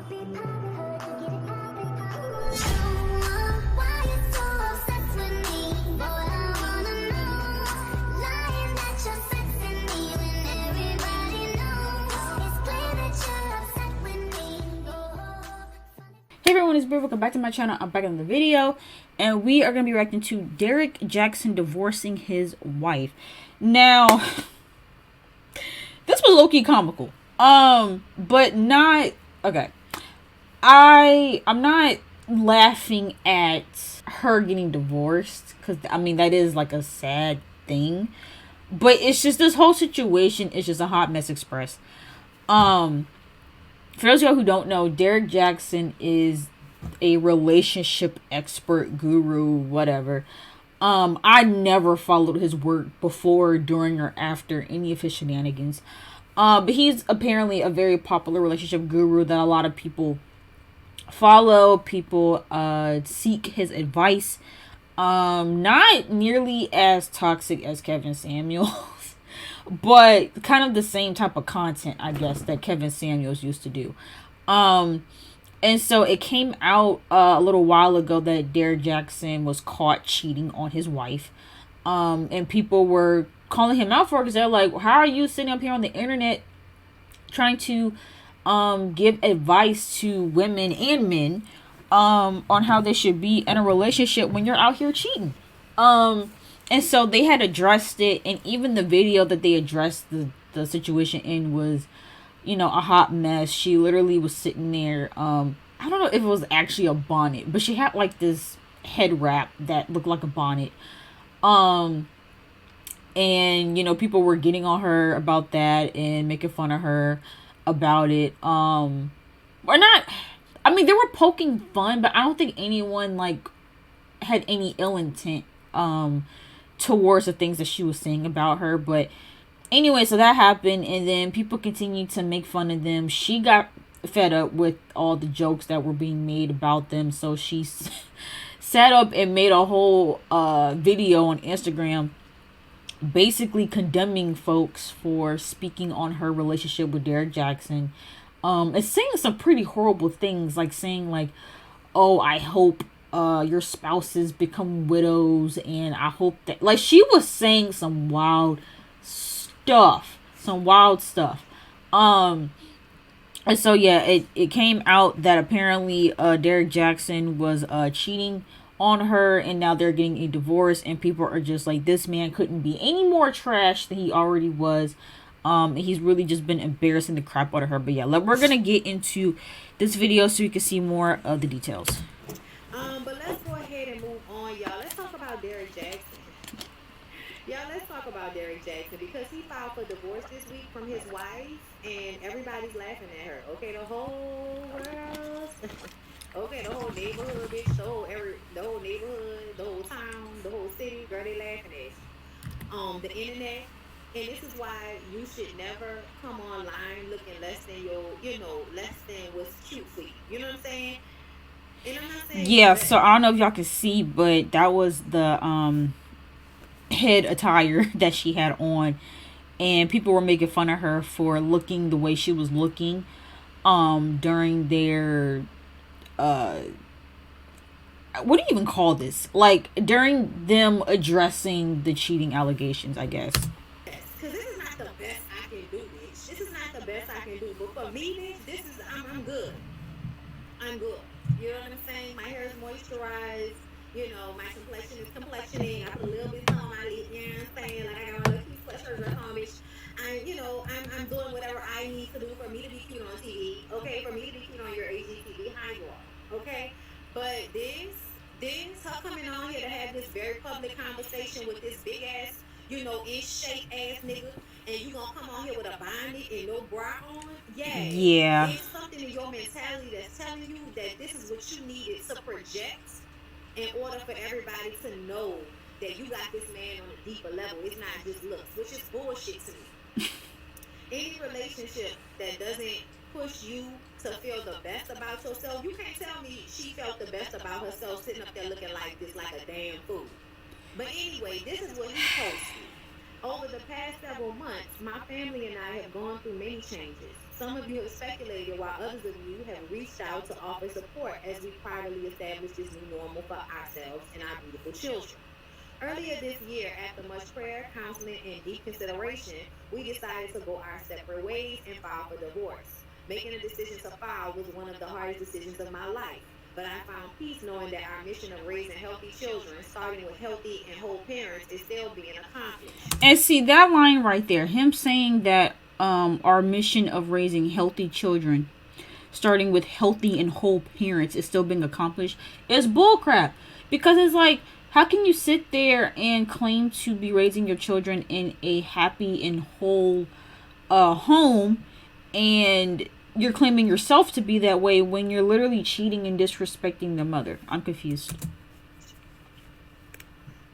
Hey everyone, it's Brie. Welcome back to my channel. I'm back in the video, and we are going to be reacting to Derrick Jaxn divorcing his wife. Now, this was low-key comical, but not okay. I'm not laughing at her getting divorced, because I mean that is like a sad thing, but it's just this whole situation is just a hot mess express. For those of y'all who don't know, Derrick Jaxn is a relationship expert, guru, whatever. I never followed his work before, during, or after any of his shenanigans. But he's apparently a very popular relationship guru that a lot of people follow. People seek his advice. Not nearly as toxic as Kevin Samuels. But kind of the same type of content, I guess, that Kevin Samuels used to do. And so it came out a little while ago that Derrick Jaxn was caught cheating on his wife. And people were calling him out for it because they're like, how are you sitting up here on the internet trying to give advice to women and men on how they should be in a relationship when you're out here cheating? And so they had addressed it, and even the video that they addressed the situation in was, you know, a hot mess. She literally was sitting there. I don't know if it was actually a bonnet, but she had like this head wrap that looked like a bonnet. And, you know, people were getting on her about that and making fun of her about it. Or not. I mean, they were poking fun, but I don't think anyone like had any ill intent towards the things that she was saying about her. But anyway, so that happened, and then people continued to make fun of them. She got fed up with all the jokes that were being made about them, so she sat up and made a whole video on Instagram basically condemning folks for speaking on her relationship with Derrick Jaxn, and saying some pretty horrible things, like saying like, oh, I hope your spouses become widows, and I hope that, like, she was saying some wild stuff. And so yeah, it came out that apparently Derrick Jaxn was cheating on her, and now they're getting a divorce, and people are just like, this man couldn't be any more trash than he already was. He's really just been embarrassing the crap out of her. But yeah, we're gonna get into this video so you can see more of the details. But let's go ahead and move on, y'all. Let's talk about Derrick Jaxn. Let's talk about Derrick Jaxn, because he filed for divorce this week from his wife, and everybody's laughing at her. Okay, the whole world, okay, the whole neighborhood, bitch, the whole neighborhood, the whole town, the whole city, girl, they laughing at you. The internet. And this is why you should never come online looking less than less than what's cute for you. You know what I'm saying? And I'm not saying, yeah, so I don't know if y'all can see, but that was the head attire that she had on, and people were making fun of her for looking the way she was looking during their what do you even call this, like during them addressing the cheating allegations, I guess. Because this is not the best I can do, bitch. This is not the best I can do. But for me, bitch, this is, I'm good. I'm good. You know what I'm saying? My hair is moisturized. You know, my complexion is complexioning. I put a little bit on my lip. You know what I'm saying? Like, I got my little cute sweatshirt dress on, bitch. I'm doing whatever I need to do for me to be cute on TV. Okay? For me to be cute on your HGTV. Hi, you are. Okay? But this, her coming on here to have this very public conversation with this big ass, you know, in shape ass nigga, and you gonna come on here with a bonnet and no bra on? Yeah. There's something in your mentality that's telling you that this is what you needed to project in order for everybody to know that you got this man on a deeper level. It's not just looks, which is bullshit to me. Any relationship that doesn't push you to feel the best about yourself, you can't tell me she felt the best about herself sitting up there looking like this, like a damn fool. But anyway, this is what he posted. Over the past several months, my family and I have gone through many changes. Some of you have speculated while others of you have reached out to offer support as we privately establish this new normal for ourselves and our beautiful children. Earlier this year, after much prayer, counseling, and deep consideration, we decided to go our separate ways and file for divorce. Making a decision to file was one of the hardest decisions of my life, but I found peace knowing that our mission of raising healthy children, starting with healthy and whole parents, is still being accomplished. And see that line right there, him saying that our mission of raising healthy children, starting with healthy and whole parents, is still being accomplished, is bullcrap. Because it's like, how can you sit there and claim to be raising your children in a happy and whole home, and you're claiming yourself to be that way when you're literally cheating and disrespecting the mother? I'm confused.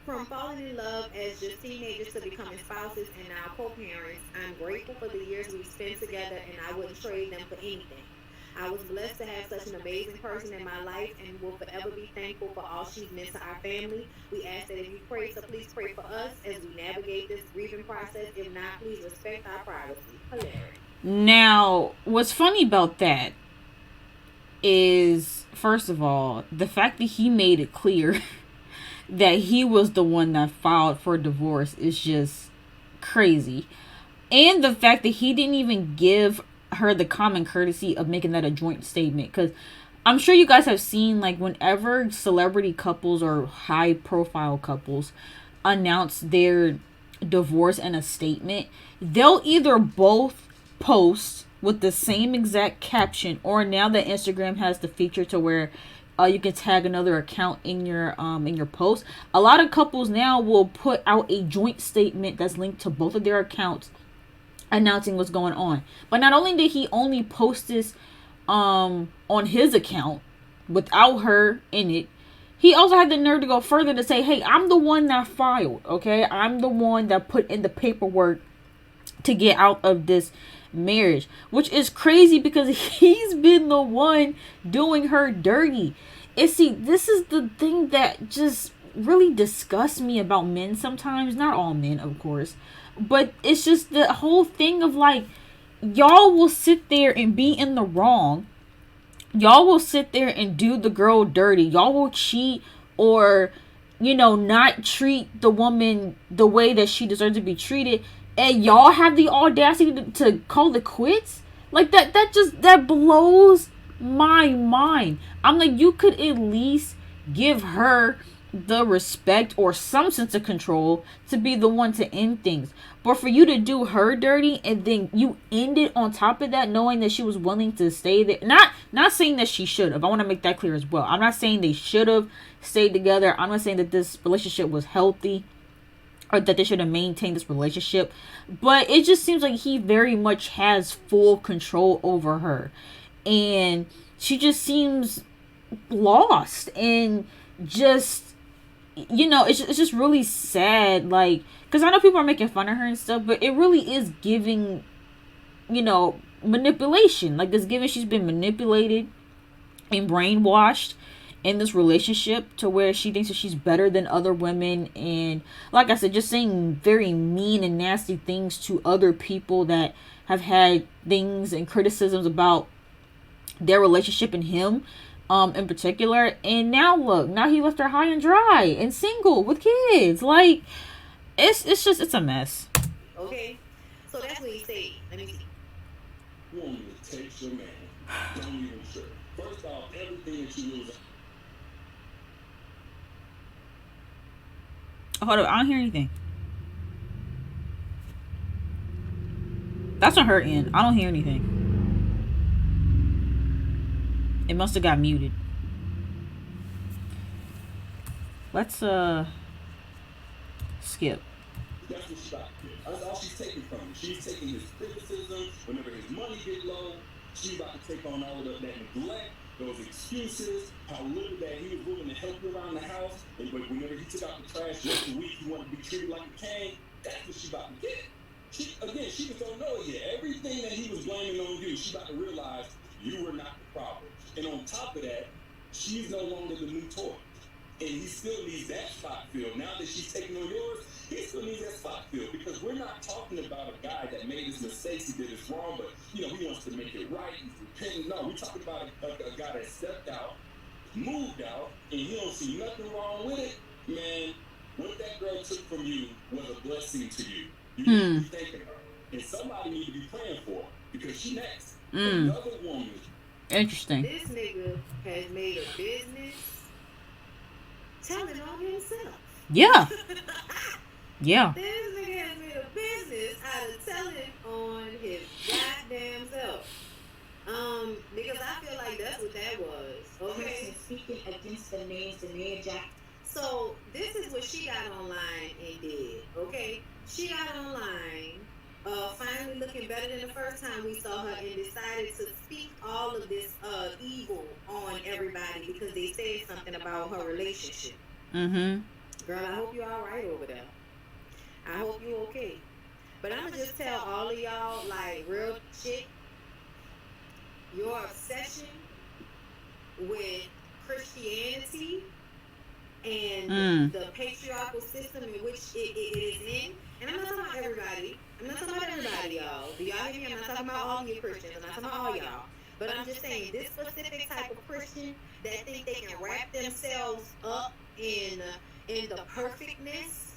From falling in love as just teenagers to becoming spouses and now co parents, I'm grateful for the years we've spent together and I wouldn't trade them for anything. I was blessed to have such an amazing person in my life and will forever be thankful for all she's meant to our family. We ask that if you pray, so please pray for us as we navigate this grieving process. If not, please respect our privacy. Hilarious. Now, what's funny about that is, first of all, the fact that he made it clear that he was the one that filed for divorce is just crazy. And the fact that he didn't even give her the common courtesy of making that a joint statement. Because I'm sure you guys have seen, like, whenever celebrity couples or high profile couples announce their divorce in a statement, they'll either both post with the same exact caption, or now that Instagram has the feature to where you can tag another account in your post. A lot of couples now will put out a joint statement that's linked to both of their accounts, announcing what's going on. But not only did he only post this on his account without her in it, he also had the nerve to go further to say, hey, I'm the one that filed, okay? I'm the one that put in the paperwork to get out of this marriage, which is crazy because he's been the one doing her dirty. And see, this is the thing that just really disgusts me about men sometimes. Not all men, of course, but it's just the whole thing of, like, y'all will sit there and be in the wrong. Y'all will sit there and do the girl dirty. Y'all will cheat or, not treat the woman the way that she deserves to be treated. And y'all have the audacity to call it quits? Like, that blows my mind. I'm like, you could at least give her the respect or some sense of control to be the one to end things. But for you to do her dirty and then you end it on top of that, knowing that she was willing to stay there. Not saying that she should have. I want to make that clear as well. I'm not saying they should have stayed together. I'm not saying that this relationship was healthy or that they should have maintained this relationship. But it just seems like he very much has full control over her. And she just seems lost and just, it's just really sad. Like, because I know people are making fun of her and stuff, but it really is giving, manipulation. Like, it's giving she's been manipulated and brainwashed in this relationship to where she thinks that she's better than other women. And like I said, just saying very mean and nasty things to other people that have had things and criticisms about their relationship and him in particular. And now look, now he left her high and dry and single with kids. Like, it's a mess. Okay, so that's what he said. Let me see. You want me to text your man? Don't even sure. First off, everything that you lose. Hold up, I don't hear anything. That's on her end. I don't hear anything. It must have got muted. Let's skip. That's what she got. That's all she's taking from him. She's taking his criticism. Whenever his money get low, she's about to take on all of that neglect, those excuses, how little that he was willing to help you around the house. And whenever he took out the trash just a week, he wanted to be treated like a king. That's what she about to get. She just don't know it yet. Everything that he was blaming on you, she about to realize you were not the problem. And on top of that, she's no longer the new toy. and he still needs that spot filled. Now that she's taking on yours, he still needs that spot filled, because we're not talking about a guy that made his mistakes, he did his wrong, but he wants to make it right, he's repenting. No, we're talking about a guy that stepped out, moved out, and he don't see nothing wrong with it. Man, what that girl took from you was a blessing to you. You need to be thanking her, and somebody need to be praying for her, because she next. Another woman. Interesting. This nigga has made a business telling on himself. Yeah. Yeah. This nigga has made a business out of telling on his goddamn self. Because I feel like that's what that was. Okay. Speaking against the names of Derrick Jaxn. So this is what she got online and did. Okay. She got online, finally looking better than the first time we saw her, and decided to speak all of this evil on everybody because they said something about her relationship. Girl, I hope you're all right over there. I hope you're okay. But I'm gonna just tell all of y'all, like, real shit, your obsession with Christianity and the patriarchal system in which it is in. And I'm not talking about everybody. I'm not talking about everybody, y'all. Do y'all hear me? I'm not talking about all you Christians. I'm not talking about all y'all. But I'm just saying, this specific type of Christian that think they can wrap themselves up in the perfectness,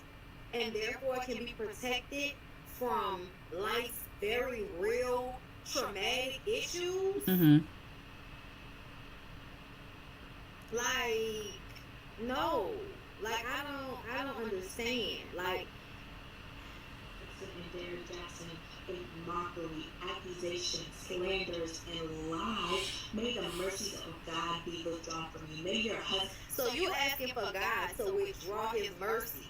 and therefore can be protected from life's very real traumatic issues. Like, no. Like, I don't understand. Like, Derrick Jaxn, a mockery, accusations, slanders, and lies. May the mercies of God be withdrawn from you. May your husband. So you asking for God to withdraw His mercy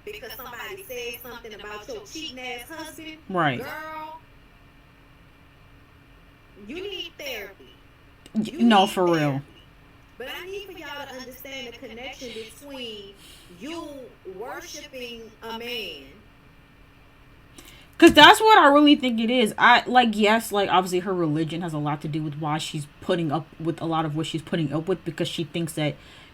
because somebody said something about your cheating ass husband? Right. Girl, you need therapy. No, for real. But I need for y'all to understand the connection between you worshiping a man. Because that's what I really think it is. Yes, obviously her religion has a lot to do with why she's putting up with a lot of what she's putting up with, because she thinks that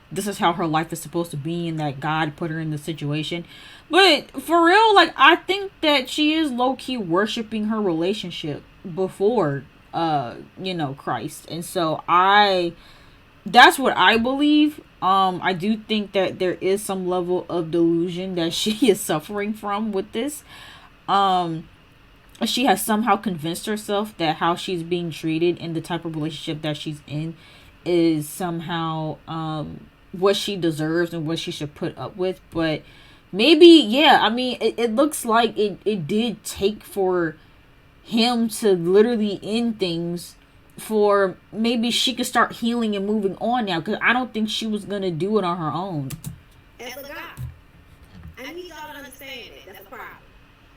this is how her life is supposed to be and that God put her in the situation. But for real, I think that she is low-key worshiping her relationship before, Christ. And so that's what I believe. I do think that there is some level of delusion that she is suffering from with this. She has somehow convinced herself that how she's being treated in the type of relationship that she's in is somehow what she deserves and what she should put up with. But maybe, yeah, I mean, it looks like it did take for him to literally end things for maybe she could start healing and moving on now, because I don't think she was gonna do it on her own. As a guy, I need y'all to understand that that's a problem.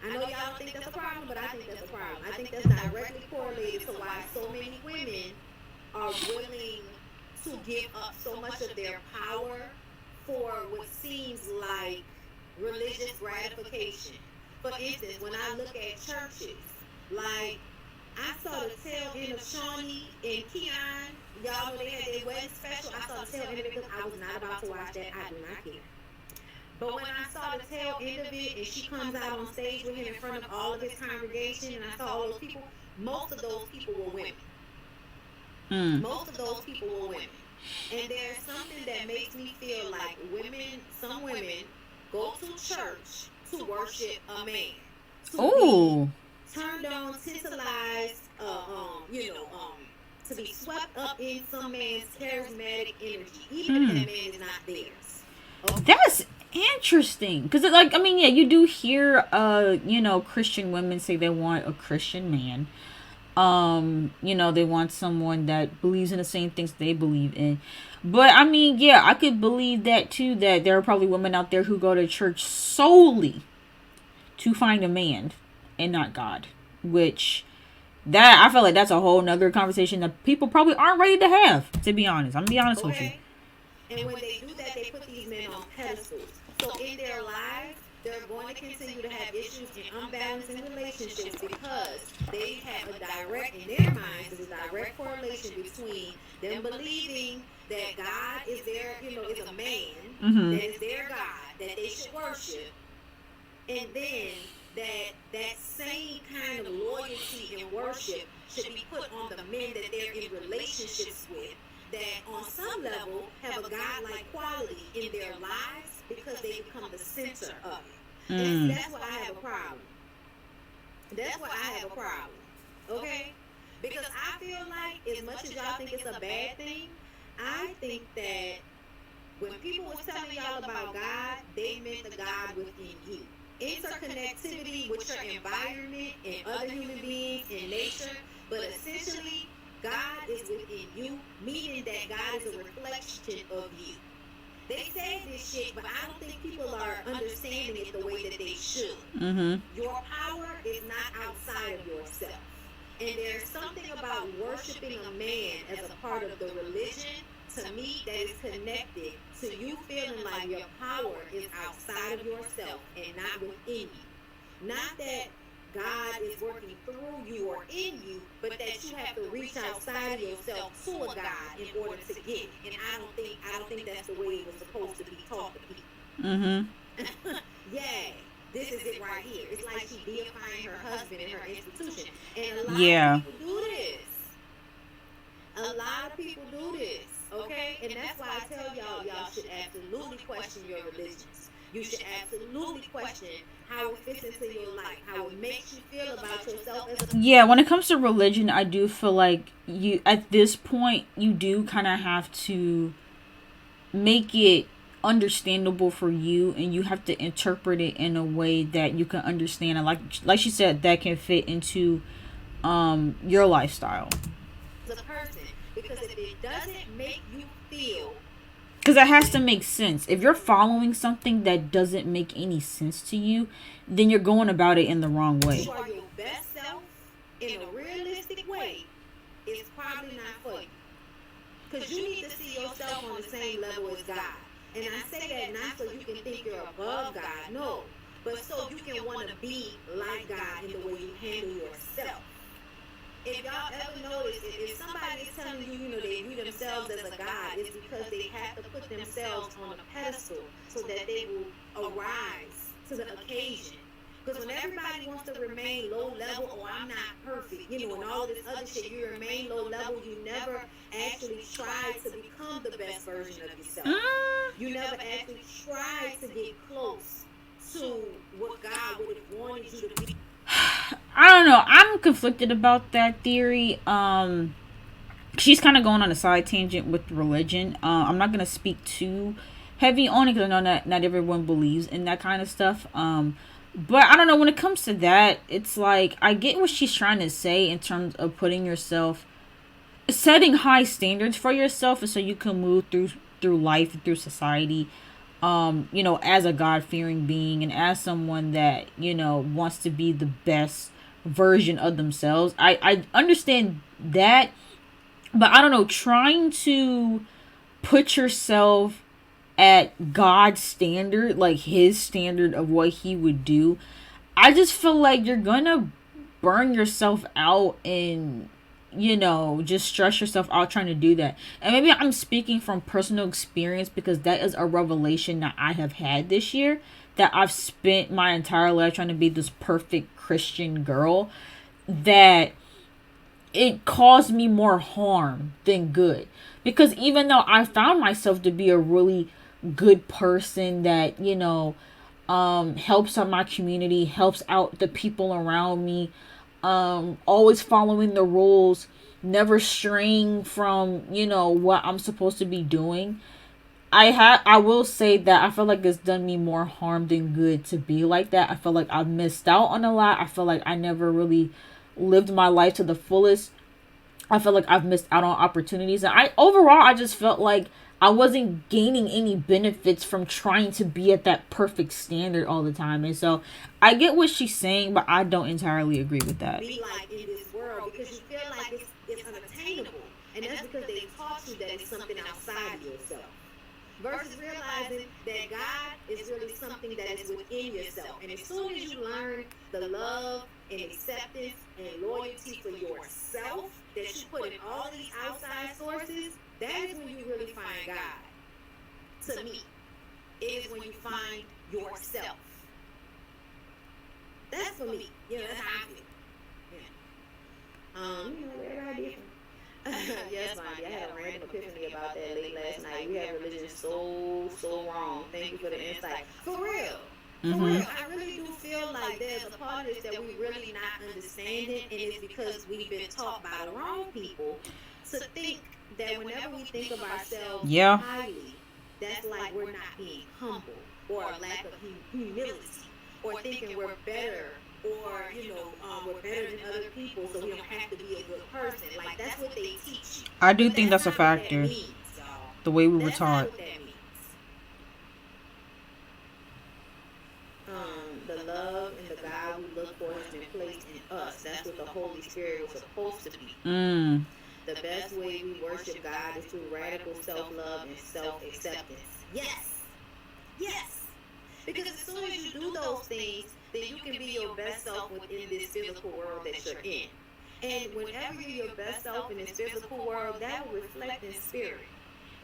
I know y'all don't think that's a problem, but I think that's a problem. I think that's directly correlated to why so many women are willing to give up so much of their power for what seems like religious gratification. For instance, when I look at churches, like, I saw the tail end of Shawnee and Keon. Y'all know they had their wedding special. I saw the tail end of it because I was not about to watch that. I do not care. But when I saw the tail end of it and she comes out on stage with him in front of all of his congregation, and I saw all those people, most of those people were women. Most of those people were women. And there's something that makes me feel like some women go to church to worship a man. To be turned on, tantalized, to be swept up in some man's charismatic energy, even if that man is not theirs. Okay? That's interesting, because you do hear Christian women say they want a Christian man. They want someone that believes in the same things they believe in. But I could believe that too, that there are probably women out there who go to church solely to find a man and not God, which that I feel like that's a whole nother conversation that people probably aren't ready to have, to be honest. I'm gonna be honest with you. And when they do that, they put these men on pedestals. So in their lives, they're going to continue to have issues and unbalance in relationships because they have a direct, in their minds, there's a direct correlation between them believing that God is their, is a man, Mm-hmm. that is their God, that they should worship, and then that same kind of loyalty and worship should be put on the men that they're in relationships with, that on some level have a godlike quality in their lives because they become the center of it. And see, Mm. that's why I have a problem. That's why I have a problem. Okay? Because I feel like as much as y'all think it's a bad thing, I think that when people was telling y'all about God, they meant the God within you. Interconnectivity with your environment and other human beings and nature, but essentially, God is within you, meaning that God is a reflection of you. They say this shit, but I don't think people are understanding it the way that they should. Mm-hmm. Your power is not outside of yourself. And there's something about worshiping a man as a part of the religion, to me, that is connected to you feeling like your power is outside of yourself and not within you. Not that God is working through you or in you, but that you have to reach outside of yourself to a God in order to get it. And I don't think that's the way it was supposed to be taught to people. Mm-hmm. Yeah, this is it right here. It's like she deifying her husband and her institution. And a lot of Yeah. people do this. A lot of people do this, okay? And that's why I tell y'all should absolutely question your religions. You should absolutely question how it fits into your life, how it makes you feel about yourself as a Yeah, when it comes to religion, I do feel like you at this point you do kind of have to make it understandable for you, and you have to interpret it in a way that you can understand, and like she said, that can fit into your lifestyle, person. Because if it doesn't make you feel because it has to make sense. If you're following something that doesn't make any sense to you, then you're going about it in the wrong way. you are your best self in a realistic way, it's probably not for you. Because you need to see yourself on the same level as God. And I say that not so you can think you're above God, no. But so you can want to be like God in the way you handle yourself. If y'all ever notice, if somebody is telling you, they view themselves as a God, it's because they have to put themselves on a pedestal so that they will arise to the occasion. Because when everybody wants to remain low level, oh, I'm not perfect, and all this other shit, you remain low level, you never actually try to become the best version of yourself. You never actually try to get close to what God would have wanted you to be. I don't know. I'm conflicted about that theory. She's kind of going on a side tangent with religion. I'm not gonna speak too heavy on it because I know not everyone believes in that kind of stuff. But I don't know, when it comes to that, it's like I get what she's trying to say in terms of putting yourself, setting high standards for yourself, and so you can move through life, through society, as a God-fearing being, and as someone that wants to be the best version of themselves. I understand that, but I don't know, trying to put yourself at God's standard, like his standard of what he would do, I just feel like you're gonna burn yourself out and just stress yourself out trying to do that. And maybe I'm speaking from personal experience because that is a revelation that I have had this year, that I've spent my entire life trying to be this perfect Christian girl, that it caused me more harm than good. Because even though I found myself to be a really good person that helps out my community, helps out the people around me, always following the rules, never straying from what I'm supposed to be doing, I will say that I feel like it's done me more harm than good to be like that. I feel like I've missed out on a lot. I feel like I never really lived my life to the fullest. I feel like I've missed out on opportunities. And I just felt like I wasn't gaining any benefits from trying to be at that perfect standard all the time. And so I get what she's saying, but I don't entirely agree with that. Be like in this world because you feel like it's unattainable. And that's because they taught you that it's something outside of yourself. versus realizing that God is really something that is within yourself. And as soon as you learn the love and acceptance and loyalty for yourself that you put in all of these outside sources, that is when you really find God. To me, it is when you find yourself. That's for me. That's how I feel. Everybody different. Yes, Bonnie. I had a random epiphany about that late last night. We have religion so wrong. Thank you for the insight. For real. For real. I really do feel like there's a part of this that we really not understanding, and it's because we've been taught by the wrong people to think that whenever we think of ourselves highly, that's like we're not being humble or a lack of humility or thinking we're better or we're better than other people, so we don't have to be a good person. Like that's what they teach you. I do think that's a factor. The way we were taught. What that means. The love and the God we look for has been placed in us. That's what the Holy Spirit was supposed to be. The best way we worship God is through radical self-love and self-acceptance. Yes. Because as soon as you do those things, then you can be your best self within this physical world that you're in. And whenever you're your best self in this physical world, that will reflect in spirit.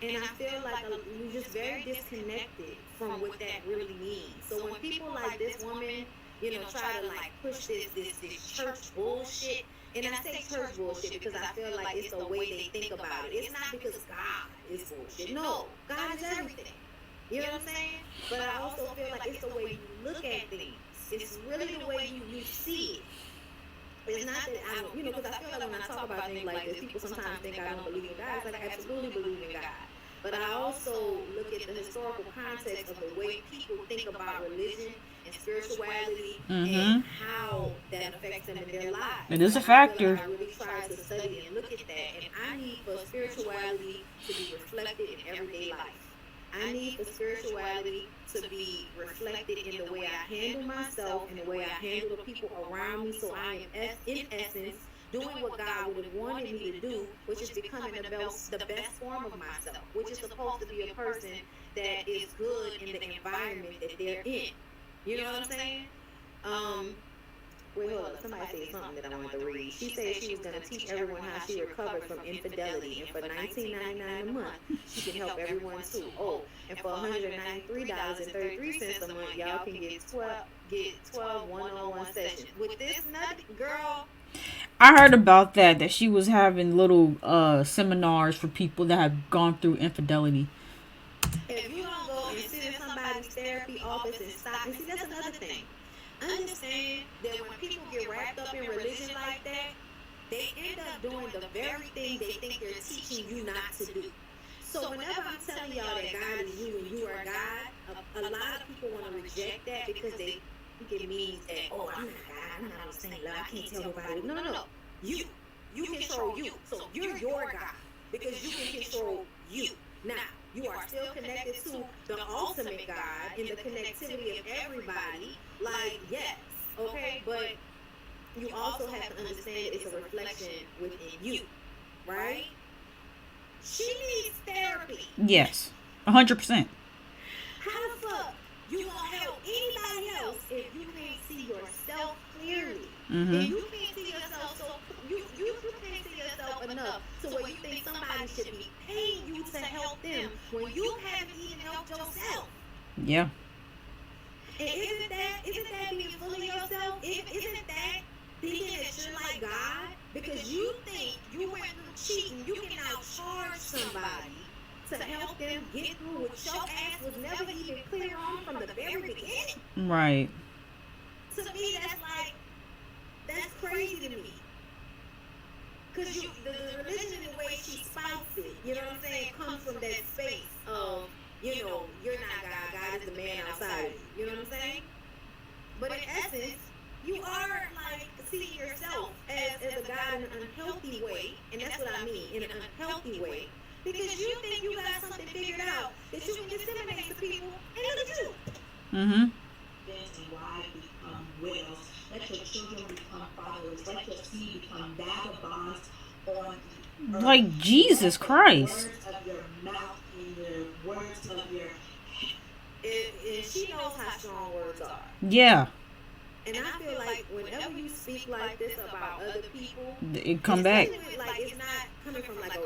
And I feel like we're just very disconnected from what that really means. So when people like this woman, try to like push this church bullshit, and I say church bullshit because I feel like it's the way they think about it. It's not because God is bullshit. No, God is everything. You know what I'm saying? But I also feel like it's the way you look at things. It's really the way you see it. It's not that I don't, because I feel like when I talk about things like this, people sometimes think I don't believe in God. It's like I absolutely believe in God. But I also look at the historical context of the way people think about religion and spirituality and how that affects them in their lives. It is a factor. I really try to study and look at that. And I need for spirituality to be reflected in everyday life. I need for spirituality to be reflected in the way I handle myself and the way I handle the people around me. So I am, in essence, doing what God would have wanted me to do, which is becoming the best form of myself, which is supposed to be a person that is good in the environment that they're in. You know what I'm saying? Wait, hold up. Somebody said something that I wanted to read. She said she was going to teach everyone how she recovered from infidelity, and for $19.99 a month, she can help everyone too. Oh, and for $193.33 a month, y'all can get 12 one-on-one sessions. With this nut girl, I heard about that she was having little seminars for people that have gone through infidelity. If you don't go and sit in somebody's therapy office and stop, and see, that's another thing. Understand that when people get wrapped up in religion like that, they end up doing the very thing they think they're teaching you not to do. So whenever I'm telling y'all that God is you and you are God, a lot of people want to reject that because they think it means that, oh, I'm not God, I'm not on the same level, I can't tell nobody. No. You control you. So you're your God because you can control you. Now, you are still connected to the ultimate God in the connectivity of everybody. Like, yes, okay? But you also have to understand that it's a reflection within you, right? She needs therapy. Yes, 100%. How the fuck you gonna help anybody else if you can't see yourself clearly? If you can't see yourself, so you can't see yourself enough to where you think somebody should be paying you to help them when you haven't even helped yourself. Yeah. And isn't that being full of yourself? Isn't that thinking that you're like God? Because you think you went through cheating, you can now charge somebody to help them get through what your ass was never even clear on from the very beginning. Right. To me, that's crazy to me. Because the religion and the way she spouts it, you know what I'm saying, comes from that space of, you're not God, God is the man outside of you. You know what I'm saying? But in essence, you are like seeing yourself as a God in an unhealthy way, and that's what I mean, in an unhealthy way, because you think you got something figured out that you can disseminate to people, and look at you. And wives become widows. Let your children become fatherless. Let your seed become vagabonds on the earth. Like Jesus Christ. The words of your mouth and the words of she knows how strong words are. Yeah. And I feel like whenever you speak like this about other people, It come back. like it's not coming from like a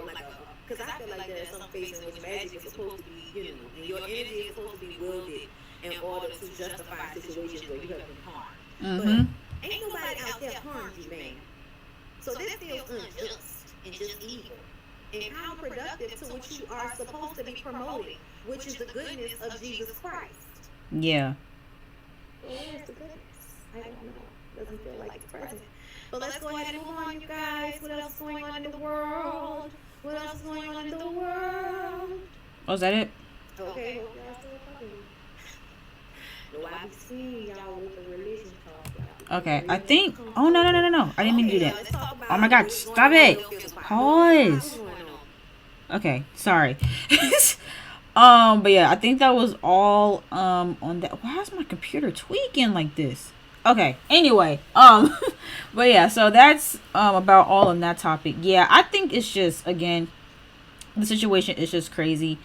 because I feel like there's some space in which magic is supposed to be, you know, and your energy is supposed to be wielded in order to justify situations where you have been harmed. Mm-hmm. But ain't nobody out there harmed you, man. So this feels unjust and just evil and counterproductive to what you are supposed to be promoting, which is the goodness of Jesus Christ. Yeah. Well, where's the goodness? I don't know. Doesn't feel like it's present. But let's go ahead and move on, you guys. What else is going on in the world? What else is going on in the world? Oh, is that it? Okay, hope y'all still fucking. No, I be seeing y'all with the religion talk. Okay, I think. Oh, no. I didn't mean to do that. Oh my god, stop it. Pause. Okay, sorry. But yeah, I think that was all on that. Why is my computer tweaking like this? Okay, anyway, but yeah, so that's about all on that topic. Yeah, I think it's just, again, the situation is just crazy.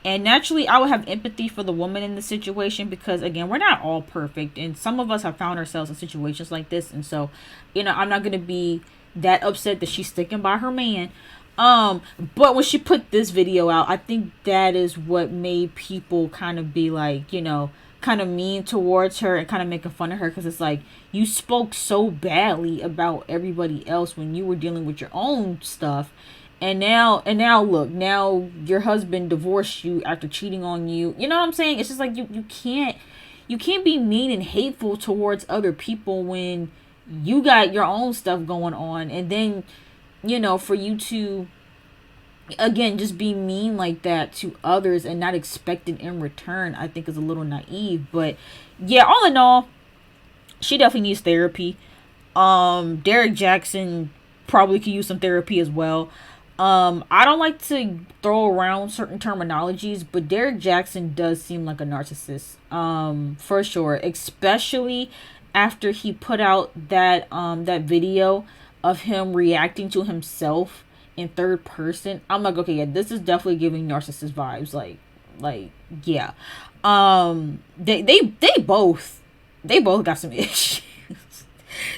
And naturally, I would have empathy for the woman in the situation because, again, we're not all perfect. And some of us have found ourselves in situations like this. And so, you know, I'm not going to be that upset that she's sticking by her man. But when she put this video out, I think that is what made people kind of be like, you know, kind of mean towards her and kind of making fun of her. Because it's like, you spoke so badly about everybody else when you were dealing with your own stuff. And now look, now your husband divorced you after cheating on you. You know what I'm saying? It's just like you can't be mean and hateful towards other people when you got your own stuff going on. And then, you know, for you to, again, just be mean like that to others and not expect it in return, I think is a little naive. But yeah, all in all, she definitely needs therapy. Derrick Jaxn probably could use some therapy as well. I don't like to throw around certain terminologies, but Derrick Jaxn does seem like a narcissist, for sure, especially after he put out that video of him reacting to himself in third person. I'm like, okay, yeah, this is definitely giving narcissist vibes. Like, yeah. They both got some issues.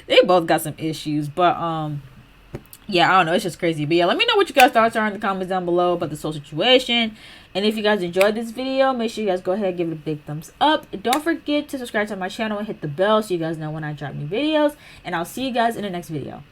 They both got some issues, but yeah, I don't know. It's just crazy. But yeah, let me know what you guys' thoughts are in the comments down below about this whole situation. And if you guys enjoyed this video, make sure you guys go ahead and give it a big thumbs up. Don't forget to subscribe to my channel and hit the bell so you guys know when I drop new videos. And I'll see you guys in the next video.